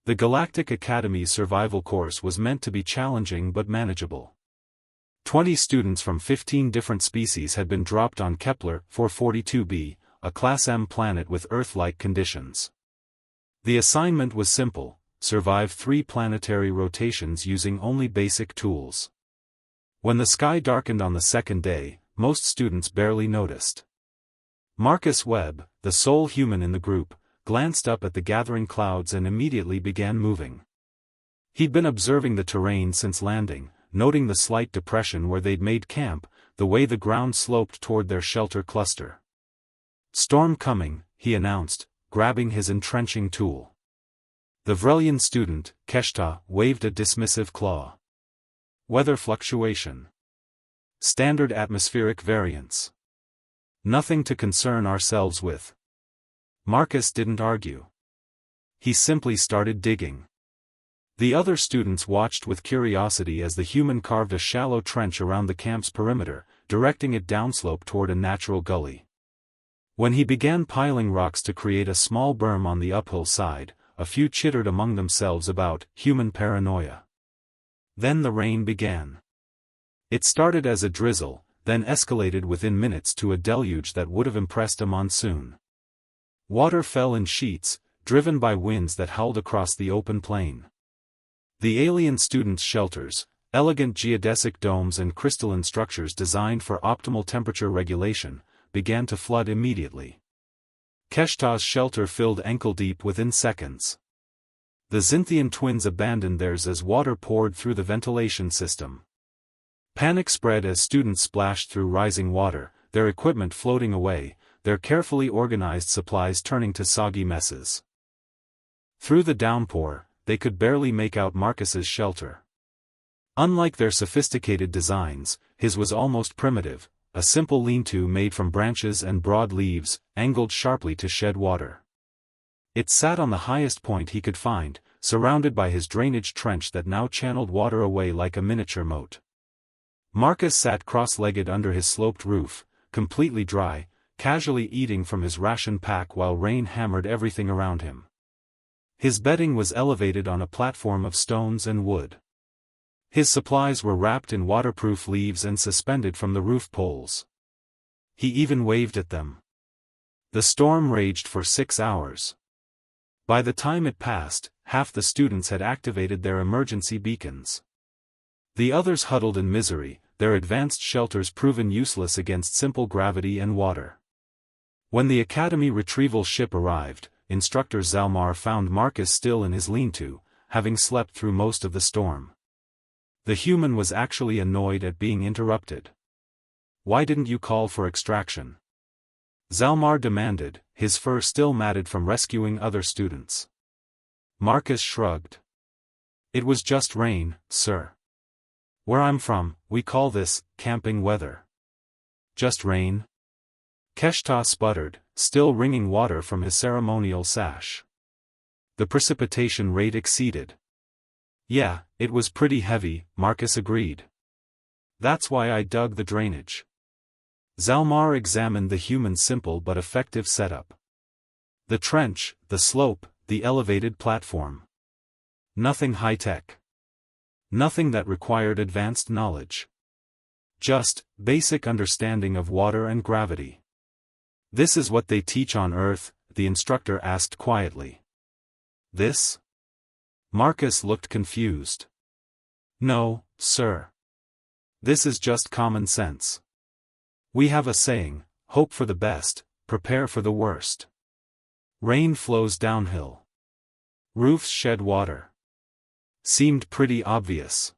The Galactic Academy's survival course was meant to be challenging but manageable. 20 students from 15 different species had been dropped on Kepler 442b, a Class M planet with Earth-like conditions. The assignment was simple: survive 3 planetary rotations using only basic tools. When the sky darkened on the second day, most students barely noticed. Marcus Webb, the sole human in the group, glanced up at the gathering clouds and immediately began moving. He'd been observing the terrain since landing, noting the slight depression where they'd made camp, the way the ground sloped toward their shelter cluster. "Storm coming," he announced, grabbing his entrenching tool. The Vrelian student, Keshta, waved a dismissive claw. "Weather fluctuation. Standard atmospheric variance. Nothing to concern ourselves with." Marcus didn't argue. He simply started digging. The other students watched with curiosity as the human carved a shallow trench around the camp's perimeter, directing it downslope toward a natural gully. When he began piling rocks to create a small berm on the uphill side, a few chittered among themselves about human paranoia. Then the rain began. It started as a drizzle, then escalated within minutes to a deluge that would have impressed a monsoon. Water fell in sheets, driven by winds that howled across the open plain. The alien students' shelters, elegant geodesic domes and crystalline structures designed for optimal temperature regulation, began to flood immediately. Keshta's shelter filled ankle-deep within seconds. The Xinthian twins abandoned theirs as water poured through the ventilation system. Panic spread as students splashed through rising water, their equipment floating away, their carefully organized supplies turning to soggy messes. Through the downpour, they could barely make out Marcus's shelter. Unlike their sophisticated designs, his was almost primitive, a simple lean-to made from branches and broad leaves, angled sharply to shed water. It sat on the highest point he could find, surrounded by his drainage trench that now channeled water away like a miniature moat. Marcus sat cross-legged under his sloped roof, completely dry, casually eating from his ration pack while rain hammered everything around him. His bedding was elevated on a platform of stones and wood. His supplies were wrapped in waterproof leaves and suspended from the roof poles. He even waved at them. The storm raged for 6 hours. By the time it passed, half the students had activated their emergency beacons. The others huddled in misery, their advanced shelters proven useless against simple gravity and water. When the Academy retrieval ship arrived, Instructor Zalmar found Marcus still in his lean-to, having slept through most of the storm. The human was actually annoyed at being interrupted. "Why didn't you call for extraction?" Zalmar demanded, his fur still matted from rescuing other students. Marcus shrugged. "It was just rain, sir. Where I'm from, we call this camping weather." "Just rain?" Keshta sputtered, still wringing water from his ceremonial sash. "The precipitation rate exceeded." "Yeah, it was pretty heavy," Marcus agreed. "That's why I dug the drainage." Zalmar examined the human's simple but effective setup. The trench, the slope, the elevated platform. Nothing high-tech. Nothing that required advanced knowledge. Just basic understanding of water and gravity. "This is what they teach on Earth?" the instructor asked quietly. "This?" Marcus looked confused. "No, sir. This is just common sense. We have a saying, hope for the best, prepare for the worst. Rain flows downhill. Roofs shed water." Seemed pretty obvious.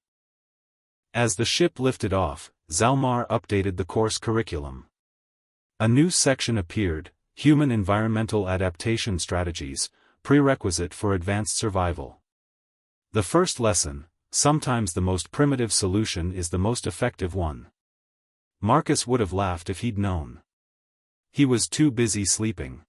As the ship lifted off, Zalmar updated the course curriculum. A new section appeared, Human Environmental Adaptation Strategies, Prerequisite for Advanced Survival. The first lesson: sometimes the most primitive solution is the most effective one. Marcus would have laughed if he'd known. He was too busy sleeping.